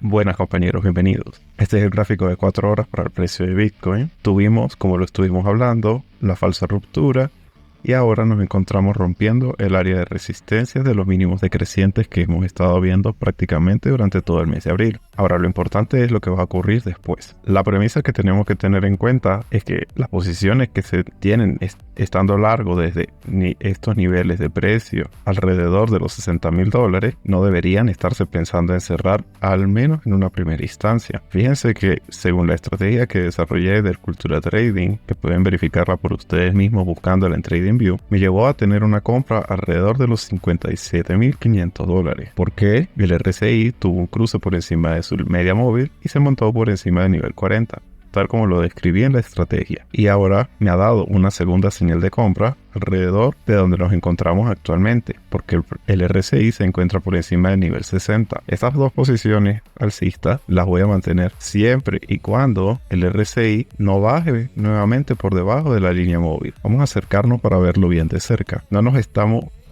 Buenas compañeros, bienvenidos. Este es el gráfico de 4 horas para el precio de Bitcoin. Tuvimos, como lo estuvimos hablando, la falsa ruptura y ahora nos encontramos rompiendo el área de resistencia de los mínimos decrecientes que hemos estado viendo prácticamente durante todo el mes de abril. Ahora lo importante es lo que va a ocurrir después. La premisa que tenemos que tener en cuenta es que las posiciones que se tienen estando largo desde estos niveles de precio alrededor de los $60,000 no deberían estarse pensando en cerrar, al menos en una primera instancia. Fíjense que según la estrategia que desarrollé del Cultura Trading, que pueden verificarla por ustedes mismos buscándola en TradingView, me llevó a tener una compra alrededor de los $57,500. Porque el RSI tuvo un cruce por encima de su media móvil y se montó por encima del nivel 40. Tal como lo describí en la estrategia, y ahora me ha dado una segunda señal de compra alrededor de donde nos encontramos actualmente, porque el RSI se encuentra por encima del nivel 60. Estas dos posiciones alcistas las voy a mantener siempre y cuando el RSI no baje nuevamente por debajo de la línea móvil. Vamos a acercarnos para verlo bien de cerca.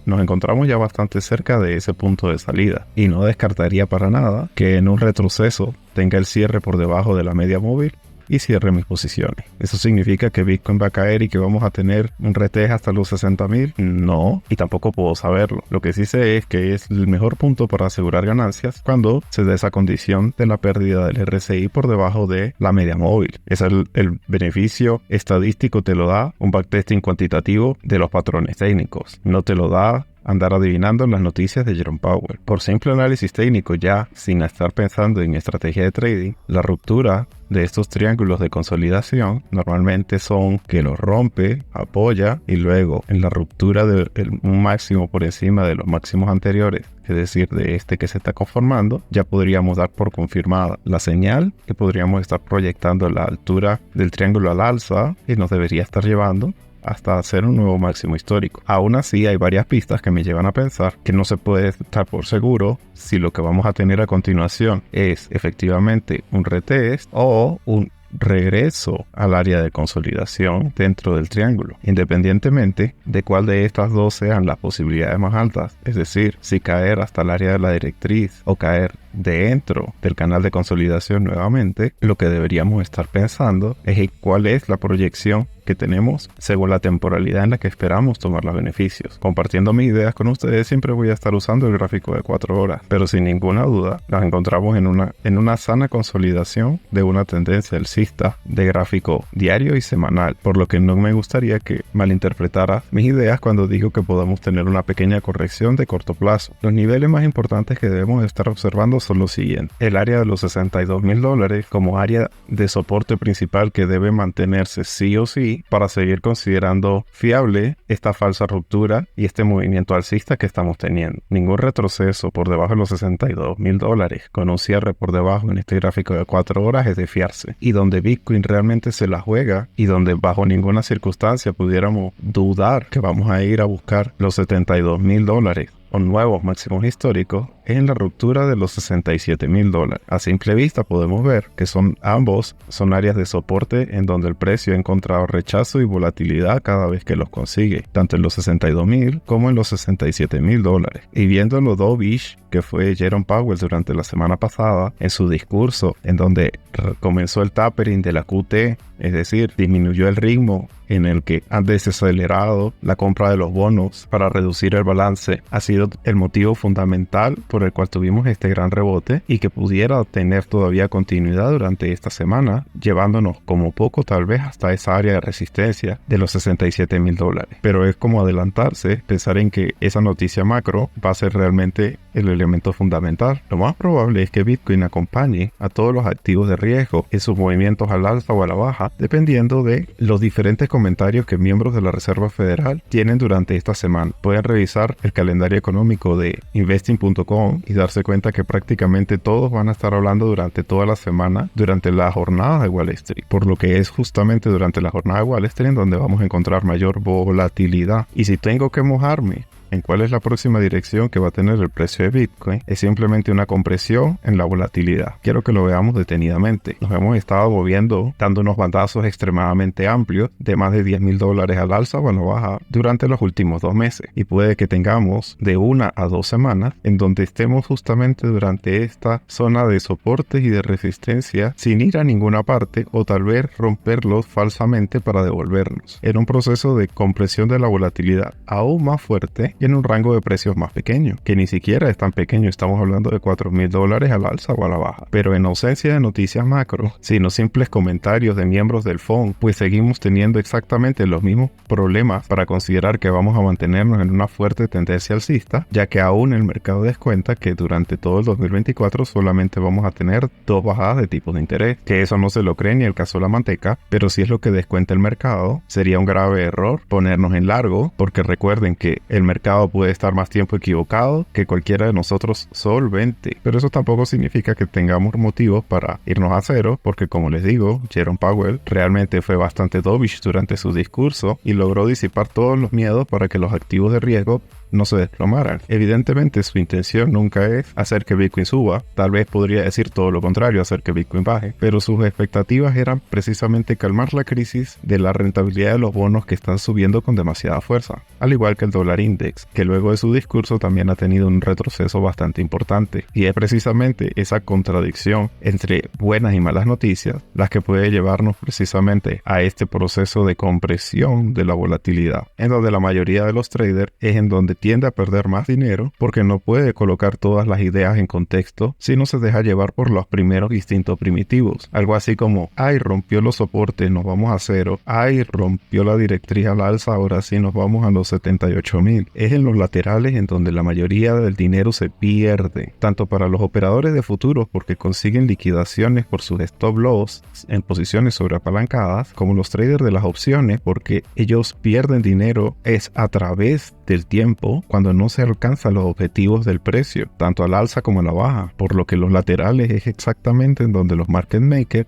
Nos encontramos ya bastante cerca de ese punto de salida y no descartaría para nada que en un retroceso tenga el cierre por debajo de la media móvil y cierre mis posiciones. ¿Eso significa que Bitcoin va a caer y que vamos a tener un retest hasta los 60,000? No, y tampoco puedo saberlo. Lo que sí sé es que es el mejor punto para asegurar ganancias cuando se da esa condición de la pérdida del RSI por debajo de la media móvil. Es el beneficio estadístico te lo da un backtesting cuantitativo de los patrones técnicos. No te lo da andar adivinando las noticias de Jerome Powell. Por simple análisis técnico, ya sin estar pensando en estrategia de trading, la ruptura de estos triángulos de consolidación normalmente son que los rompe, apoya y luego en la ruptura de un máximo por encima de los máximos anteriores, es decir, de este que se está conformando, ya podríamos dar por confirmada la señal que podríamos estar proyectando la altura del triángulo al alza y nos debería estar llevando hasta hacer un nuevo máximo histórico. Aún así, hay varias pistas que me llevan a pensar que no se puede estar por seguro si lo que vamos a tener a continuación es efectivamente un retest o un regreso al área de consolidación dentro del triángulo, independientemente de cuál de estas dos sean las posibilidades más altas, es decir, si caer hasta el área de la directriz o caer dentro del canal de consolidación nuevamente. Lo que deberíamos estar pensando es cuál es la proyección que tenemos según la temporalidad en la que esperamos tomar los beneficios. Compartiendo mis ideas con ustedes, siempre voy a estar usando el gráfico de 4 horas, pero sin ninguna duda nos encontramos en una sana consolidación de una tendencia alcista de gráfico diario y semanal, por lo que no me gustaría que malinterpretaras mis ideas cuando digo que podamos tener una pequeña corrección de corto plazo. Los niveles más importantes que debemos estar observando son los siguientes: el área de los $62,000 como área de soporte principal que debe mantenerse sí o sí para seguir considerando fiable esta falsa ruptura y este movimiento alcista que estamos teniendo. Ningún retroceso por debajo de los $62,000 con un cierre por debajo en este gráfico de 4 horas es de fiarse, y donde Bitcoin realmente se la juega y donde bajo ninguna circunstancia pudiéramos dudar que vamos a ir a buscar los $72,000 o nuevos máximos históricos es en la ruptura de los $67,000. A simple vista podemos ver que ambos son áreas de soporte en donde el precio ha encontrado rechazo y volatilidad cada vez que los consigue, tanto en los $62,000 como en los $67,000. Y viendo lo dovish que fue Jerome Powell durante la semana pasada en su discurso, en donde comenzó el tapering de la QT, es decir, disminuyó el ritmo en el que han desacelerado la compra de los bonos para reducir el balance, ha sido el motivo fundamental por el cual tuvimos este gran rebote y que pudiera tener todavía continuidad durante esta semana, llevándonos como poco tal vez hasta esa área de resistencia de los $67,000. Pero es como adelantarse, pensar en que esa noticia macro va a ser realmente el elemento fundamental. Lo más probable es que Bitcoin acompañe a todos los activos de riesgo en sus movimientos al alza o a la baja, dependiendo de los diferentes comentarios que miembros de la Reserva Federal tienen durante esta semana. Pueden revisar el calendario económico de investing.com y darse cuenta que prácticamente todos van a estar hablando durante toda la semana, durante la jornada de Wall Street, por lo que es justamente durante la jornada de Wall Street donde vamos a encontrar mayor volatilidad. Y si tengo que mojarme en cuál es la próxima dirección que va a tener el precio de Bitcoin, es simplemente una compresión en la volatilidad. Quiero que lo veamos detenidamente. Nos hemos estado moviendo, dando unos bandazos extremadamente amplios de más de $10,000 al alza o a la baja durante los últimos 2 meses. Y puede que tengamos de 1 a 2 semanas en donde estemos justamente durante esta zona de soportes y de resistencia sin ir a ninguna parte, o tal vez romperlos falsamente para devolvernos, en un proceso de compresión de la volatilidad aún más fuerte y en un rango de precios más pequeño, que ni siquiera es tan pequeño. Estamos hablando de $4,000 al alza o a la baja. Pero en ausencia de noticias macro, sino simples comentarios de miembros del FOMC, pues seguimos teniendo exactamente los mismos problemas para considerar que vamos a mantenernos en una fuerte tendencia alcista, ya que aún el mercado descuenta que durante todo el 2024 solamente vamos a tener 2 bajadas de tipos de interés, que eso no se lo cree ni el caso de la manteca, pero si es lo que descuenta el mercado, sería un grave error ponernos en largo, porque recuerden que el mercado puede estar más tiempo equivocado que cualquiera de nosotros solvente, pero eso tampoco significa que tengamos motivos para irnos a cero, porque como les digo, Jerome Powell realmente fue bastante dovish durante su discurso y logró disipar todos los miedos para que los activos de riesgo no se desplomaran. Evidentemente su intención nunca es hacer que Bitcoin suba, tal vez podría decir todo lo contrario, hacer que Bitcoin baje, pero sus expectativas eran precisamente calmar la crisis de la rentabilidad de los bonos que están subiendo con demasiada fuerza, al igual que el dólar index, que luego de su discurso también ha tenido un retroceso bastante importante, y es precisamente esa contradicción entre buenas y malas noticias las que puede llevarnos precisamente a este proceso de compresión de la volatilidad, en donde la mayoría de los traders es en donde tiende a perder más dinero porque no puede colocar todas las ideas en contexto si no se deja llevar por los primeros instintos primitivos. Algo así como, ay, rompió los soportes, nos vamos a cero. Ay, rompió la directriz al alza, ahora sí nos vamos a los 78,000. Es en los laterales en donde la mayoría del dinero se pierde, tanto para los operadores de futuros porque consiguen liquidaciones por sus stop loss en posiciones sobreapalancadas, como los traders de las opciones porque ellos pierden dinero es a través del tiempo cuando no se alcanzan los objetivos del precio, tanto al alza como a la baja, por lo que los laterales es exactamente en donde los market makers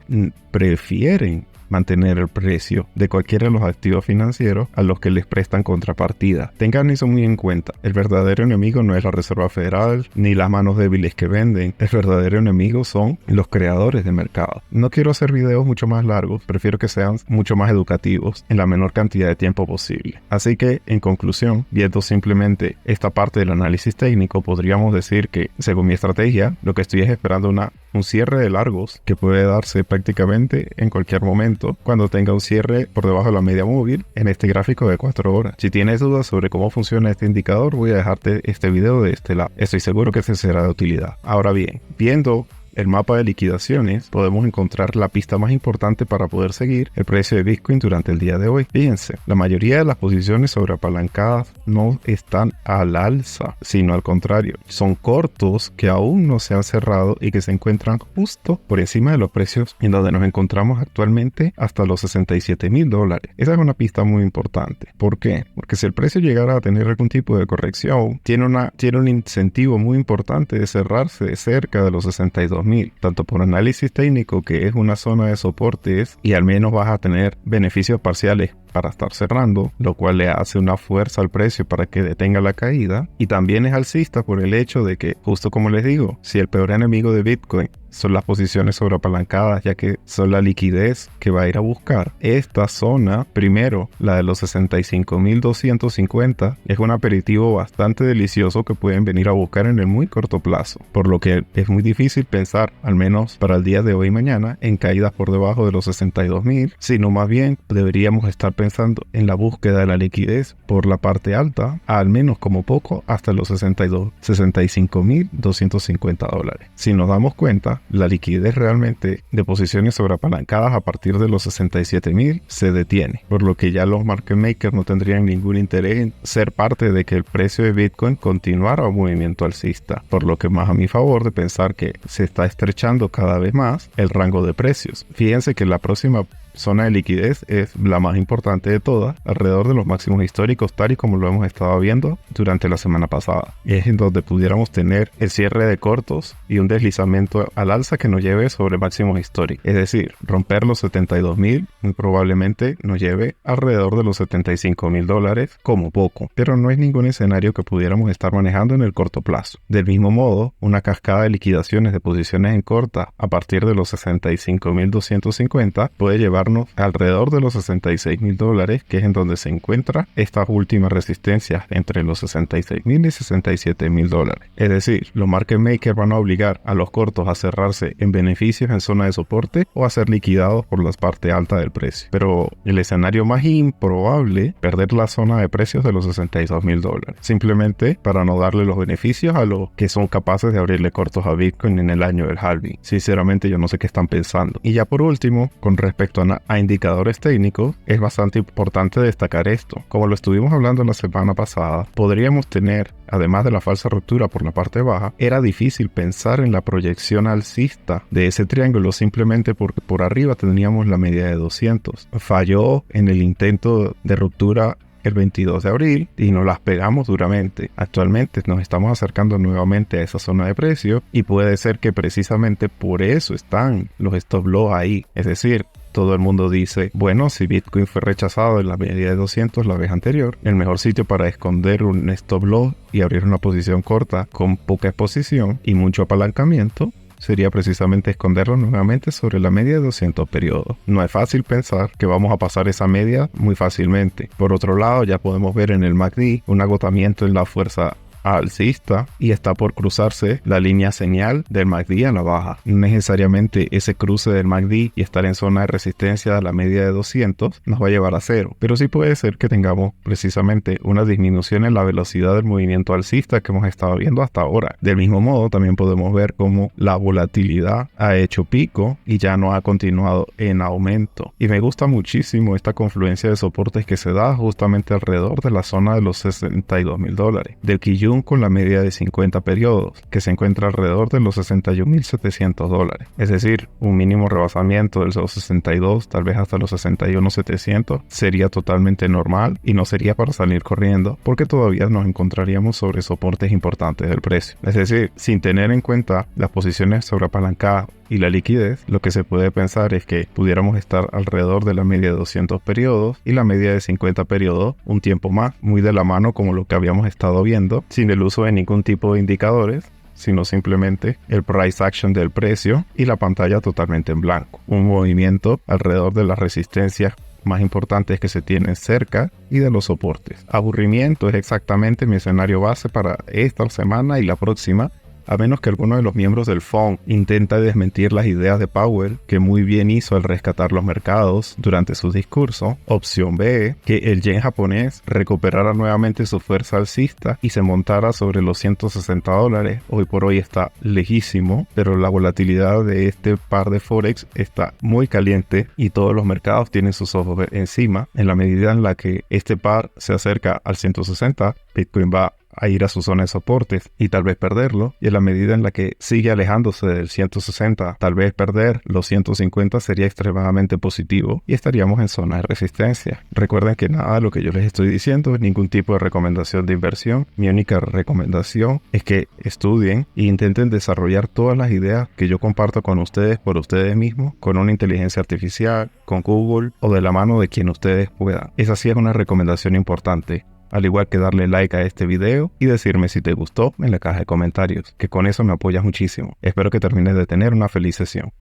prefieren mantener el precio de cualquiera de los activos financieros a los que les prestan contrapartida. Tengan eso muy en cuenta. El verdadero enemigo no es la Reserva Federal ni las manos débiles que venden. El verdadero enemigo son los creadores de mercado. No quiero hacer videos mucho más largos, prefiero que sean mucho más educativos en la menor cantidad de tiempo posible. Así que, en conclusión, viendo simplemente esta parte del análisis técnico, podríamos decir que, según mi estrategia, lo que estoy es esperando un cierre de largos que puede darse prácticamente en cualquier momento cuando tenga un cierre por debajo de la media móvil en este gráfico de 4 horas. Si tienes dudas sobre cómo funciona este indicador, voy a dejarte este video de este lado. Estoy seguro que este será de utilidad. Ahora bien, viendo el mapa de liquidaciones, podemos encontrar la pista más importante para poder seguir el precio de Bitcoin durante el día de hoy. Fíjense, la mayoría de las posiciones sobreapalancadas no están al alza, sino al contrario. Son cortos que aún no se han cerrado y que se encuentran justo por encima de los precios en donde nos encontramos actualmente hasta los $67,000. Esa es una pista muy importante. ¿Por qué? Porque si el precio llegara a tener algún tipo de corrección, tiene un incentivo muy importante de cerrarse cerca de los 62,000, tanto por análisis técnico, que es una zona de soportes y al menos vas a tener beneficios parciales para estar cerrando, lo cual le hace una fuerza al precio para que detenga la caída, y también es alcista por el hecho de que, justo como les digo, si el peor enemigo de Bitcoin son las posiciones sobreapalancadas, ya que son la liquidez que va a ir a buscar, esta zona, primero, la de los 65,250, es un aperitivo bastante delicioso que pueden venir a buscar en el muy corto plazo, por lo que es muy difícil pensar, al menos para el día de hoy y mañana, en caídas por debajo de los 62,000, sino más bien deberíamos estar pensando en la búsqueda de la liquidez por la parte alta, al menos como poco hasta los 65,250 dólares. Si nos damos cuenta, la liquidez realmente de posiciones sobreapalancadas a partir de los 67,000 se detiene, por lo que ya los market makers no tendrían ningún interés en ser parte de que el precio de Bitcoin continuara un movimiento alcista, por lo que más a mi favor de pensar que se está estrechando cada vez más el rango de precios. Fíjense que la próxima zona de liquidez es la más importante de todas, alrededor de los máximos históricos, tal y como lo hemos estado viendo durante la semana pasada. Es en donde pudiéramos tener el cierre de cortos y un deslizamiento al alza que nos lleve sobre máximos históricos. Es decir, romper los 72.000 muy probablemente nos lleve alrededor de los $75.000 como poco, pero no es ningún escenario que pudiéramos estar manejando en el corto plazo. Del mismo modo, una cascada de liquidaciones de posiciones en corta a partir de los 65.250 puede llevarnos alrededor de los $66.000, que es en donde se encuentra estas últimas resistencias entre los $66.000 y $67.000. Es decir, los market makers van a obligar a los cortos a cerrarse en beneficios en zona de soporte o a ser liquidados por la parte alta del precio. Pero el escenario más improbable, perder la zona de precios de los $62.000, simplemente para no darle los beneficios a los que son capaces de abrirle cortos a Bitcoin en el año del halving. Sinceramente yo no sé qué están pensando. Y ya por último, con respecto a indicadores técnicos, es bastante importante destacar esto. Como lo estuvimos hablando la semana pasada, podríamos tener, además de la falsa ruptura por la parte baja, era difícil pensar en la proyección alcista de ese triángulo simplemente porque por arriba teníamos la media de 200. Falló en el intento de ruptura el 22 de abril y nos las pegamos duramente. Actualmente nos estamos acercando nuevamente a esa zona de precio y puede ser que precisamente por eso están los stop loss ahí. Es decir, todo el mundo dice, bueno, si Bitcoin fue rechazado en la media de 200 la vez anterior, el mejor sitio para esconder un stop loss y abrir una posición corta con poca exposición y mucho apalancamiento sería precisamente esconderlo nuevamente sobre la media de 200 periodos. No es fácil pensar que vamos a pasar esa media muy fácilmente. Por otro lado, ya podemos ver en el MACD un agotamiento en la fuerza alcista y está por cruzarse la línea señal del MACD a la baja. No necesariamente ese cruce del MACD y estar en zona de resistencia a la media de 200 nos va a llevar a cero, pero sí puede ser que tengamos precisamente una disminución en la velocidad del movimiento alcista que hemos estado viendo hasta ahora. Del mismo modo, también podemos ver cómo la volatilidad ha hecho pico y ya no ha continuado en aumento. Y me gusta muchísimo esta confluencia de soportes que se da justamente alrededor de la zona de los $62.000 del Kijun con la media de 50 periodos, que se encuentra alrededor de los $61.700. Es decir, un mínimo rebasamiento de los 62, tal vez hasta los 61.700, sería totalmente normal y no sería para salir corriendo, porque todavía nos encontraríamos sobre soportes importantes del precio. Es decir, sin tener en cuenta las posiciones sobreapalancadas y la liquidez, lo que se puede pensar es que pudiéramos estar alrededor de la media de 200 periodos y la media de 50 periodos un tiempo más, muy de la mano como lo que habíamos estado viendo, sin el uso de ningún tipo de indicadores, sino simplemente el price action del precio y la pantalla totalmente en blanco. Un movimiento alrededor de las resistencias más importantes que se tienen cerca y de los soportes. Aburrimiento es exactamente mi escenario base para esta semana y la próxima, a menos que alguno de los miembros del FOMC intenta desmentir las ideas de Powell, que muy bien hizo al rescatar los mercados durante su discurso. Opción B, que el yen japonés recuperara nuevamente su fuerza alcista y se montara sobre los $160. Hoy por hoy está lejísimo, pero la volatilidad de este par de Forex está muy caliente y todos los mercados tienen sus ojos encima. En la medida en la que este par se acerca al 160, Bitcoin va a ir a su zona de soportes y tal vez perderlo, y en la medida en la que sigue alejándose del 160, tal vez perder los 150 sería extremadamente positivo y estaríamos en zona de resistencia. Recuerden que nada de lo que yo les estoy diciendo es ningún tipo de recomendación de inversión. Mi única recomendación es que estudien e intenten desarrollar todas las ideas que yo comparto con ustedes por ustedes mismos, con una inteligencia artificial, con Google o de la mano de quien ustedes puedan. Esa sí es una recomendación importante. Al igual que darle like a este video y decirme si te gustó en la caja de comentarios, que con eso me apoyas muchísimo. Espero que termines de tener una feliz sesión.